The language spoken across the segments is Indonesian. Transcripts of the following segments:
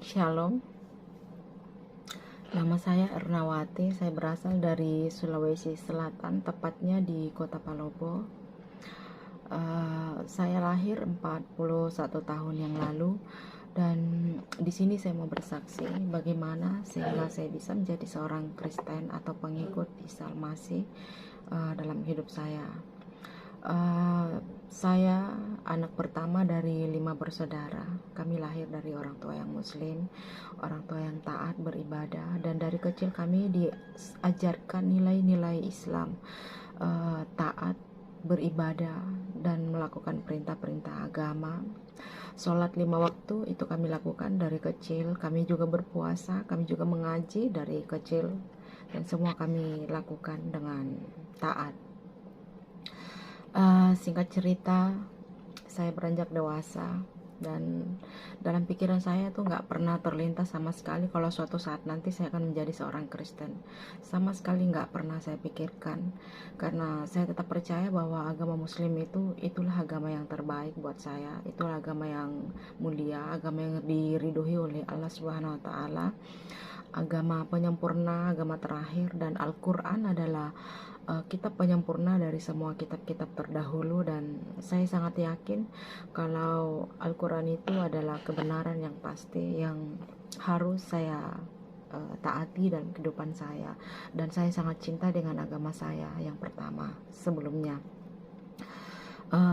Shalom, nama saya Ernawati. Saya berasal dari Sulawesi Selatan, tepatnya di Kota Palopo. Saya lahir 41 tahun yang lalu, dan di sini saya mau bersaksi bagaimana sehingga saya bisa menjadi seorang Kristen atau pengikut Isa Al-Masih dalam hidup saya. Saya anak pertama dari 5 bersaudara. Kami lahir dari orang tua yang Muslim, orang tua yang taat beribadah, dan dari kecil kami diajarkan nilai-nilai Islam, taat beribadah dan melakukan perintah-perintah agama. Sholat 5 waktu itu kami lakukan dari kecil. Kami juga berpuasa, kami juga mengaji dari kecil, dan semua kami lakukan dengan taat. Singkat cerita, saya beranjak dewasa, dan dalam pikiran saya tuh nggak pernah terlintas sama sekali kalau suatu saat nanti saya akan menjadi seorang Kristen. Sama sekali nggak pernah saya pikirkan, karena saya tetap percaya bahwa agama Muslim itulah agama yang terbaik buat saya. Itulah agama yang mulia, agama yang diridhoi oleh Allah Subhanahu Wa Taala, agama penyempurna, agama terakhir, dan Al-Quran adalah kitab penyempurna dari semua kitab-kitab terdahulu. Dan saya sangat yakin kalau Al-Quran itu adalah kebenaran yang pasti yang harus saya taati dalam kehidupan saya. Dan saya sangat cinta dengan agama saya yang pertama sebelumnya.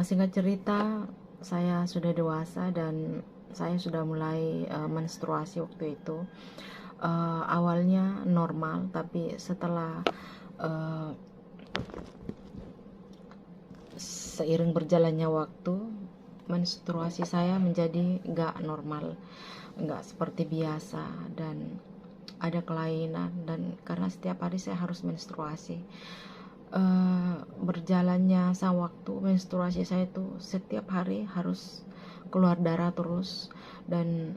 Singkat cerita, saya sudah dewasa dan saya sudah mulai menstruasi waktu itu. Awalnya normal, tapi setelah seiring berjalannya waktu, menstruasi saya menjadi gak normal, gak seperti biasa, dan ada kelainan. Dan karena setiap hari saya harus menstruasi, berjalannya waktu, menstruasi saya itu setiap hari harus keluar darah terus, dan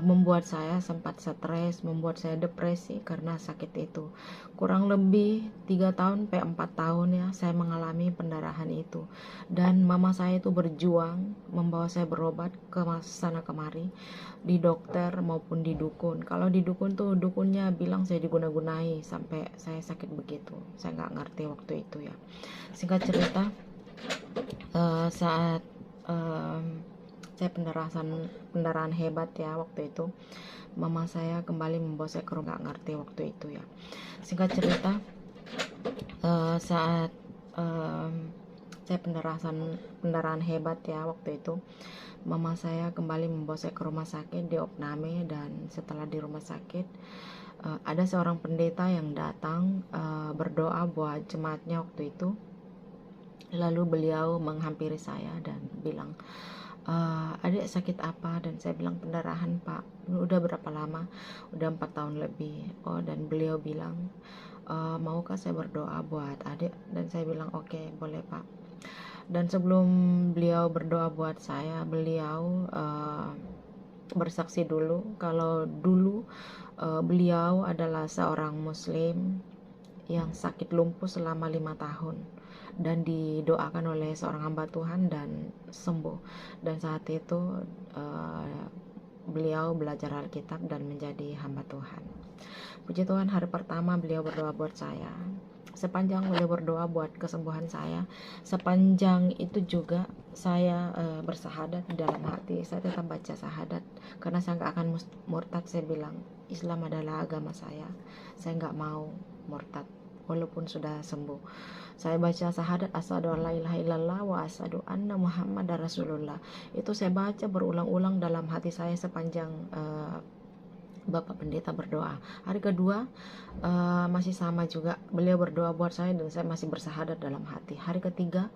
membuat saya sempat stres, membuat saya depresi karena sakit itu. Kurang lebih 3 tahun sampai 4 tahun ya saya mengalami pendarahan itu, dan mama saya itu berjuang membawa saya berobat ke sana kemari, di dokter maupun di dukun. Kalau di dukun tuh dukunnya bilang saya diguna-gunai sampai saya sakit begitu. Saya nggak ngerti waktu itu ya. Singkat cerita, saat saya pendarahan hebat ya waktu itu, mama saya kembali membawa saya ke rumah. Nggak ngerti waktu itu ya. Singkat cerita, saat saya pendarahan hebat ya waktu itu, mama saya kembali membawa saya ke rumah sakit di Opname. Dan setelah di rumah sakit, ada seorang pendeta yang datang berdoa buat jemaatnya waktu itu. Lalu beliau menghampiri saya dan bilang, adik sakit apa? Dan saya bilang pendarahan pak. Udah berapa lama? Udah 4 tahun lebih. Oh, dan beliau bilang, maukah saya berdoa buat adik? Dan saya bilang oke, boleh pak. Dan sebelum beliau berdoa buat saya, beliau bersaksi dulu kalau dulu beliau adalah seorang Muslim yang sakit lumpuh selama 5 tahun dan didoakan oleh seorang hamba Tuhan dan sembuh. Dan saat itu beliau belajar Alkitab dan menjadi hamba Tuhan. Puji Tuhan, hari pertama beliau berdoa buat saya. Sepanjang beliau berdoa buat kesembuhan saya, sepanjang itu juga saya bersahadat di dalam hati. Saya tetap baca syahadat karena saya nggak akan murtad. Saya bilang Islam adalah agama saya nggak mau murtad walaupun sudah sembuh. Saya baca syahadat asyhadu alla ilaha illallah wa asyhadu anna muhammadar rasulullah. Itu saya baca berulang-ulang dalam hati saya sepanjang Bapak Pendeta berdoa. Hari kedua masih sama juga, beliau berdoa buat saya dan saya masih bersahadat dalam hati. Hari ketiga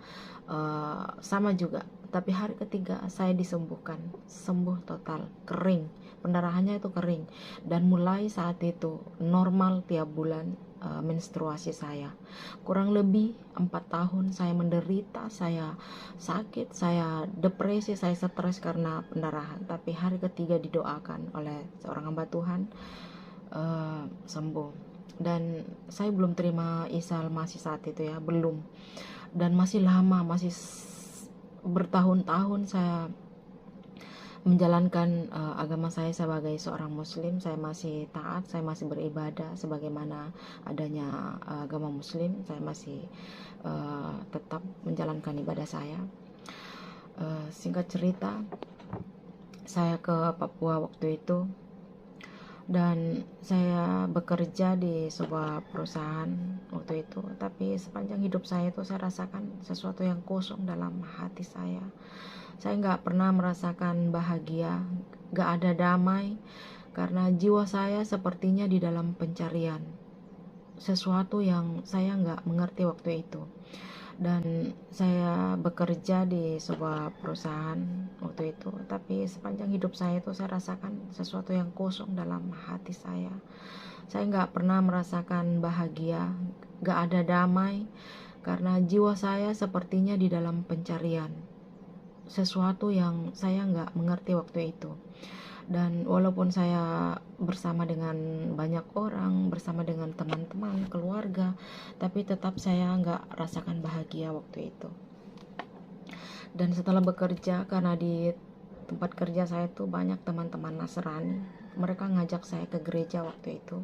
sama juga, tapi hari ketiga saya disembuhkan, sembuh total, kering, pendarahannya itu kering, dan mulai saat itu normal tiap bulan menstruasi saya. Kurang lebih 4 tahun saya menderita, saya sakit, saya depresi, saya stres karena pendarahan. Tapi hari ketiga didoakan oleh seorang hamba Tuhan, sembuh. Dan saya belum terima Isa Al-Masih saat itu ya, belum. Dan masih lama, masih bertahun-tahun saya menjalankan agama saya sebagai seorang muslim. Saya masih taat, saya masih beribadah sebagaimana adanya agama muslim. Saya masih tetap menjalankan ibadah saya. Singkat cerita, saya ke Papua waktu itu dan saya bekerja di sebuah perusahaan waktu itu, tapi sepanjang hidup saya itu saya rasakan sesuatu yang kosong dalam hati saya. Saya nggak pernah merasakan bahagia, nggak ada damai, karena jiwa saya sepertinya di dalam pencarian sesuatu yang saya nggak mengerti waktu itu. Dan saya bekerja di sebuah perusahaan waktu itu, tapi sepanjang hidup saya itu saya rasakan sesuatu yang kosong dalam hati saya. Saya nggak pernah merasakan bahagia, nggak ada damai, karena jiwa saya sepertinya di dalam pencarian sesuatu yang saya nggak mengerti waktu itu. Dan walaupun saya bersama dengan banyak orang, bersama dengan teman-teman, keluarga, tapi tetap saya nggak rasakan bahagia waktu itu. Dan setelah bekerja, karena di tempat kerja saya tuh banyak teman-teman Nasrani, mereka ngajak saya ke gereja waktu itu.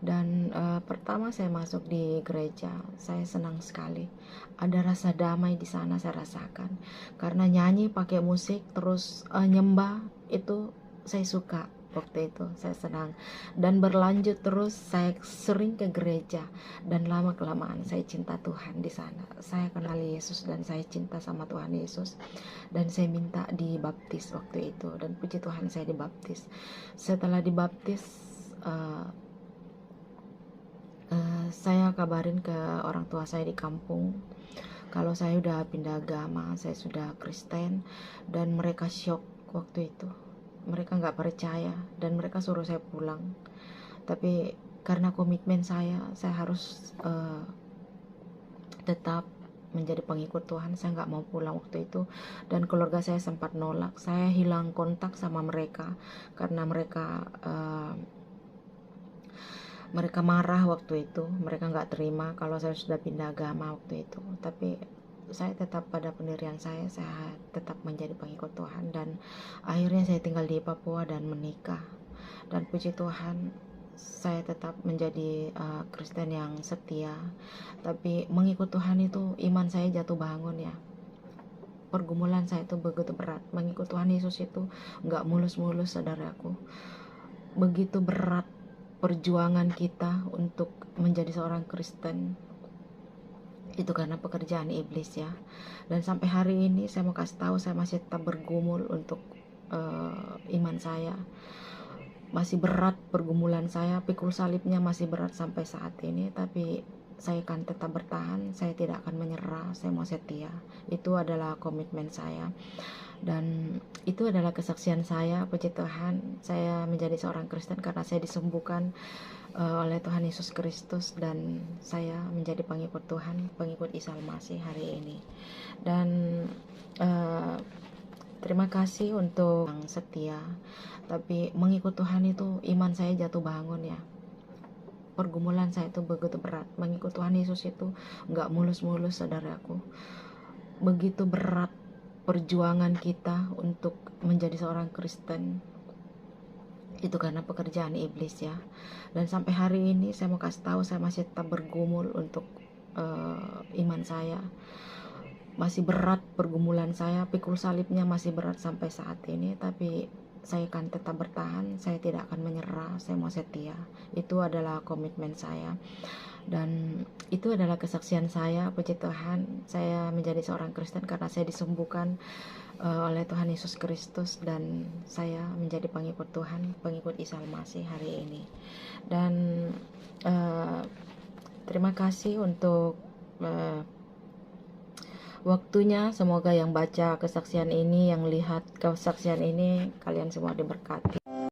Dan pertama saya masuk di gereja, saya senang sekali. Ada rasa damai di sana saya rasakan, karena nyanyi pakai musik terus nyembah itu saya suka waktu itu, saya senang. Dan berlanjut terus saya sering ke gereja, dan lama kelamaan saya cinta Tuhan di sana. Saya kenal Yesus dan saya cinta sama Tuhan Yesus, dan saya minta dibaptis waktu itu, dan puji Tuhan saya dibaptis. Setelah dibaptis, saya kabarin ke orang tua saya di kampung kalau saya udah pindah agama, saya sudah Kristen, dan mereka shock waktu itu. Mereka nggak percaya dan mereka suruh saya pulang. Tapi karena komitmen saya harus tetap menjadi pengikut Tuhan, saya nggak mau pulang waktu itu. Dan keluarga saya sempat nolak, saya hilang kontak sama mereka karena mereka marah waktu itu. Mereka nggak terima kalau saya sudah pindah agama waktu itu. Tapi saya tetap pada pendirian saya tetap menjadi pengikut Tuhan. Dan akhirnya saya tinggal di Papua dan menikah. Dan puji Tuhan, saya tetap menjadi Kristen yang setia. Tapi mengikut Tuhan itu iman saya jatuh bangun ya. Pergumulan saya itu begitu berat. Mengikut Tuhan Yesus itu nggak mulus-mulus, saudaraku. Begitu berat perjuangan kita untuk menjadi seorang Kristen. Itu karena pekerjaan iblis ya. Dan sampai hari ini saya mau kasih tahu, saya masih tetap bergumul untuk iman saya. Masih berat pergumulan saya, pikul salibnya masih berat sampai saat ini. Tapi saya akan tetap bertahan, saya tidak akan menyerah, saya mau setia. Itu adalah komitmen saya. Dan itu adalah kesaksian saya, puji Tuhan, saya menjadi seorang Kristen karena saya disembuhkan oleh Tuhan Yesus Kristus, dan saya menjadi pengikut Tuhan, pengikut Isa Al-Masih hari ini. Dan terima kasih untuk yang setia. Tapi mengikut Tuhan itu iman saya jatuh bangun ya. Pergumulan saya itu begitu berat. Mengikut Tuhan Yesus itu nggak mulus-mulus, saudaraku. Begitu berat perjuangan kita untuk menjadi seorang Kristen. Itu karena pekerjaan iblis ya. Dan sampai hari ini saya mau kasih tahu, saya masih tetap bergumul untuk iman saya. Masih berat pergumulan saya, pikul salibnya masih berat sampai saat ini. Tapi saya akan tetap bertahan, saya tidak akan menyerah, saya mau setia. Itu adalah komitmen saya. Dan itu adalah kesaksian saya, puji Tuhan, saya menjadi seorang Kristen karena saya disembuhkan oleh Tuhan Yesus Kristus, dan saya menjadi pengikut Tuhan, pengikut Isa Al-Masih hari ini. Dan terima kasih untuk waktunya. Semoga yang baca kesaksian ini, yang lihat kesaksian ini, kalian semua diberkati.